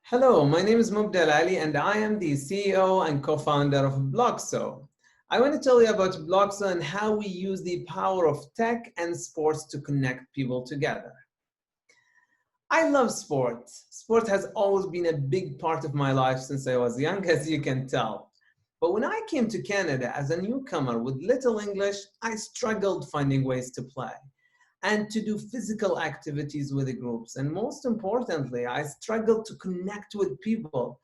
Hello, my name is Mubdu Alali and I am the CEO and co-founder of Bloxo. I want to tell you about Bloxo and how we use the power of tech and sports to connect people together. I love sports. Sport has always been a big part of my life since I was young, as you can tell. But when I came to Canada as a newcomer with little English, I struggled finding ways to play and to do physical activities with the groups. And most importantly, I struggled to connect with people,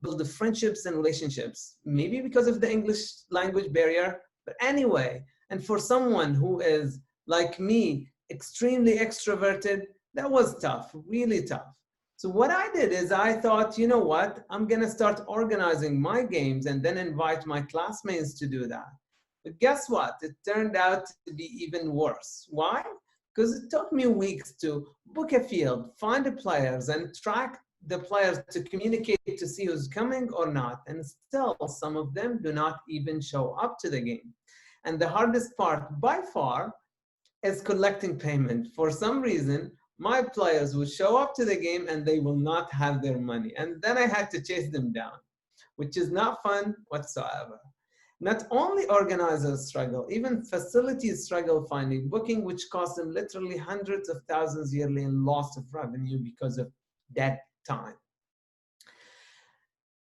build the friendships and relationships, maybe because of the English language barrier. But anyway, and for someone who is like me, extremely extroverted, that was tough, really tough. So what I did is I thought, you know what, I'm gonna start organizing my games and then invite my classmates to do that. But guess what? It turned out to be even worse. Why? Because it took me weeks to book a field, find the players, and track the players to communicate to see who's coming or not. And still, some of them do not even show up to the game. And the hardest part by far is collecting payment. For some reason, my players will show up to the game and they will not have their money. And then I had to chase them down, which is not fun whatsoever. Not only organizers struggle, even facilities struggle finding booking, which costs them literally hundreds of thousands yearly in loss of revenue because of dead time.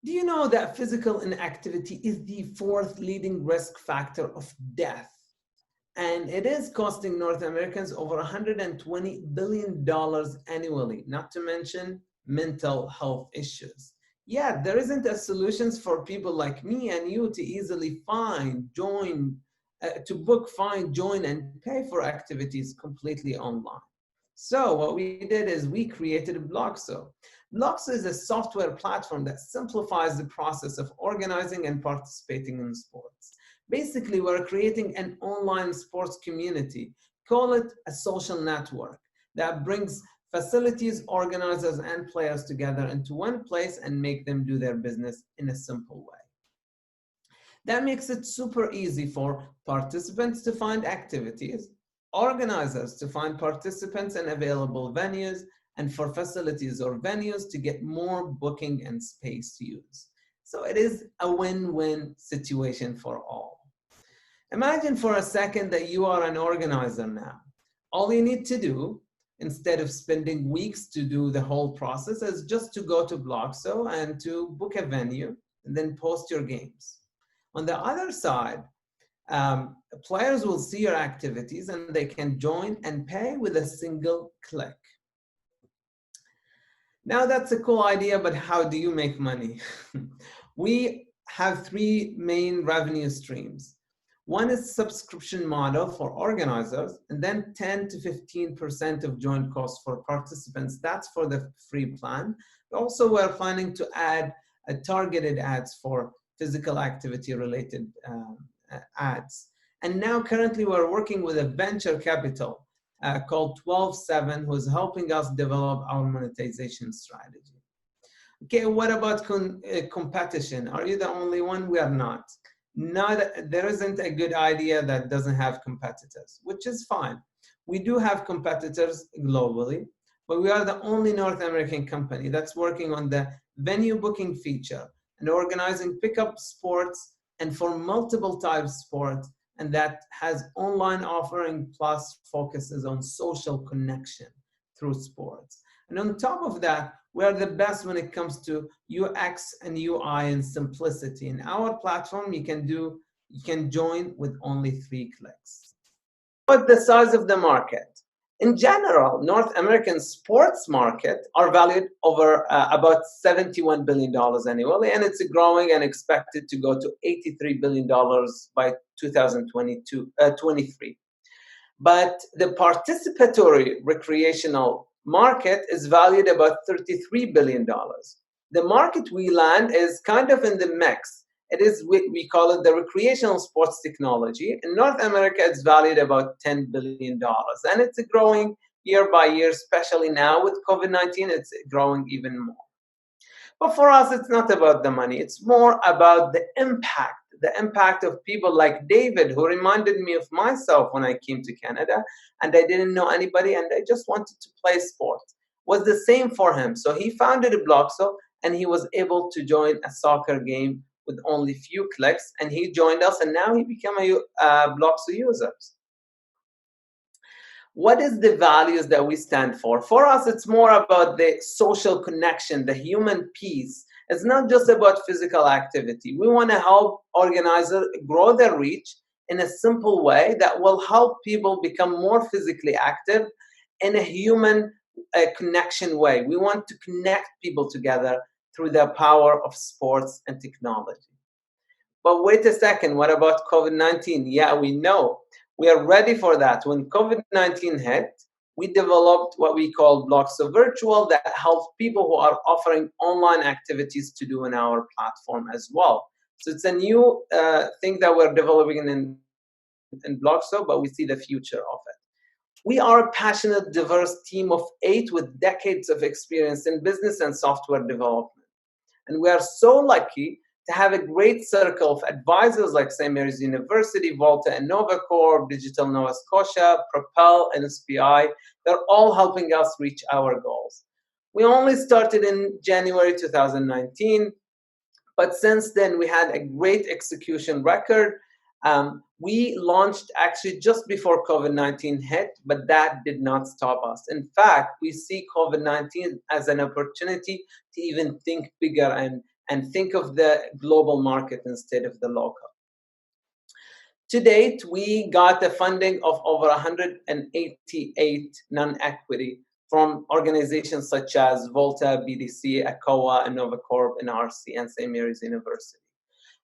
Do you know that physical inactivity is the fourth leading risk factor of death? And it is costing North Americans over $120 billion annually, not to mention mental health issues. Yeah, there isn't a solutions for people like me and you to easily find, join, to book, find, join, and pay for activities completely online. So what we did is we created Bloxo. Bloxo is a software platform that simplifies the process of organizing and participating in sports. Basically, we're creating an online sports community. Call it a social network that brings facilities, organizers, and players together into one place and make them do their business in a simple way. That makes it super easy for participants to find activities, organizers to find participants and available venues, and for facilities or venues to get more booking and space to use. So it is a win-win situation for all. Imagine for a second that you are an organizer now. All you need to do, instead of spending weeks to do the whole process, is just to go to Bloxo and to book a venue and then post your games. On the other side, players will see your activities and they can join and pay with a single click. Now that's a cool idea, but how do you make money? We have three main revenue streams. One is subscription model for organizers, and then 10 to 15% of joint costs for participants. That's for the free plan. Also, we're planning to add targeted ads for physical activity related ads. And now currently we're working with a venture capital called 12/7, who's helping us develop our monetization strategy. Okay, what about competition? Are you the only one? We are not. There isn't a good idea that doesn't have competitors, which is fine. We do have competitors globally, but we are the only North American company that's working on the venue booking feature and organizing pickup sports and for multiple types of sports, and that has online offering plus focuses on social connection through sports. And on top of that, we are the best when it comes to UX and UI and simplicity. In our platform, you can join with only 3 clicks. What's the size of the market? In general, North American sports market are valued over about $71 billion annually, and it's growing and expected to go to $83 billion by 2023. But the participatory recreational market is valued about $33 billion. The market we land is kind of in the mix. It is, we call it the recreational sports technology. In North America, it's valued about $10 billion. And it's growing year by year, especially now with COVID-19, it's growing even more. But for us, it's not about the money. It's more about the impact of people like David, who reminded me of myself when I came to Canada and I didn't know anybody and I just wanted to play sports. was the same for him. So he founded Bloxo, and he was able to join a soccer game with only few clicks, and he joined us, and now he became a Bloxo user. What is the values that we stand for? For us, it's more about the social connection, the human piece. It's not just about physical activity. We want to help organizers grow their reach in a simple way that will help people become more physically active in a human connection way. We want to connect people together through the power of sports and technology. But wait a second, what about COVID-19? Yeah, we know. We are ready for that. When COVID-19 hit, we developed what we call Bloxo Virtual that helps people who are offering online activities to do in our platform as well. So it's a new thing that we're developing in Bloxo, but we see the future of it. We are a passionate, diverse team of 8 with decades of experience in business and software development. And we are so lucky to have a great circle of advisors like St. Mary's University, Volta and NovaCorp, Digital Nova Scotia, Propel, and SPI. They're all helping us reach our goals. We only started in January 2019, but since then we had a great execution record. We launched actually just before COVID-19 hit, but that did not stop us. In fact, we see COVID-19 as an opportunity to even think bigger and think of the global market instead of the local. To date, we got the funding of over 188 non-equity from organizations such as Volta, BDC, ACOA, and NovaCorp, NRC, and St. Mary's University.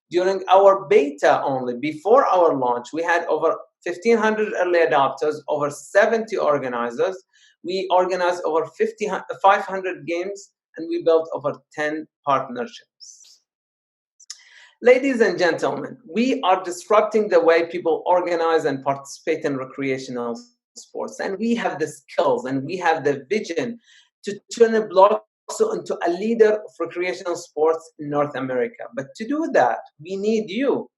During our beta only, before our launch, we had over 1,500 early adopters, over 70 organizers. We organized over 500 games, and we built over 10 partnerships. Ladies and gentlemen, we are disrupting the way people organize and participate in recreational sports. And we have the skills and we have the vision to turn a Bloxo into a leader of recreational sports in North America. But to do that, we need you.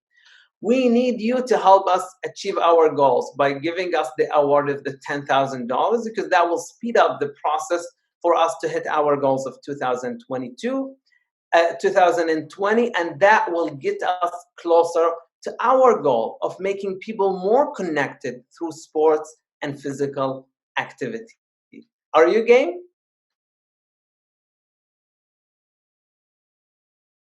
We need you to help us achieve our goals by giving us the award of the $10,000, because that will speed up the process for us to hit our goals of 2020, and that will get us closer to our goal of making people more connected through sports and physical activity. Are you game?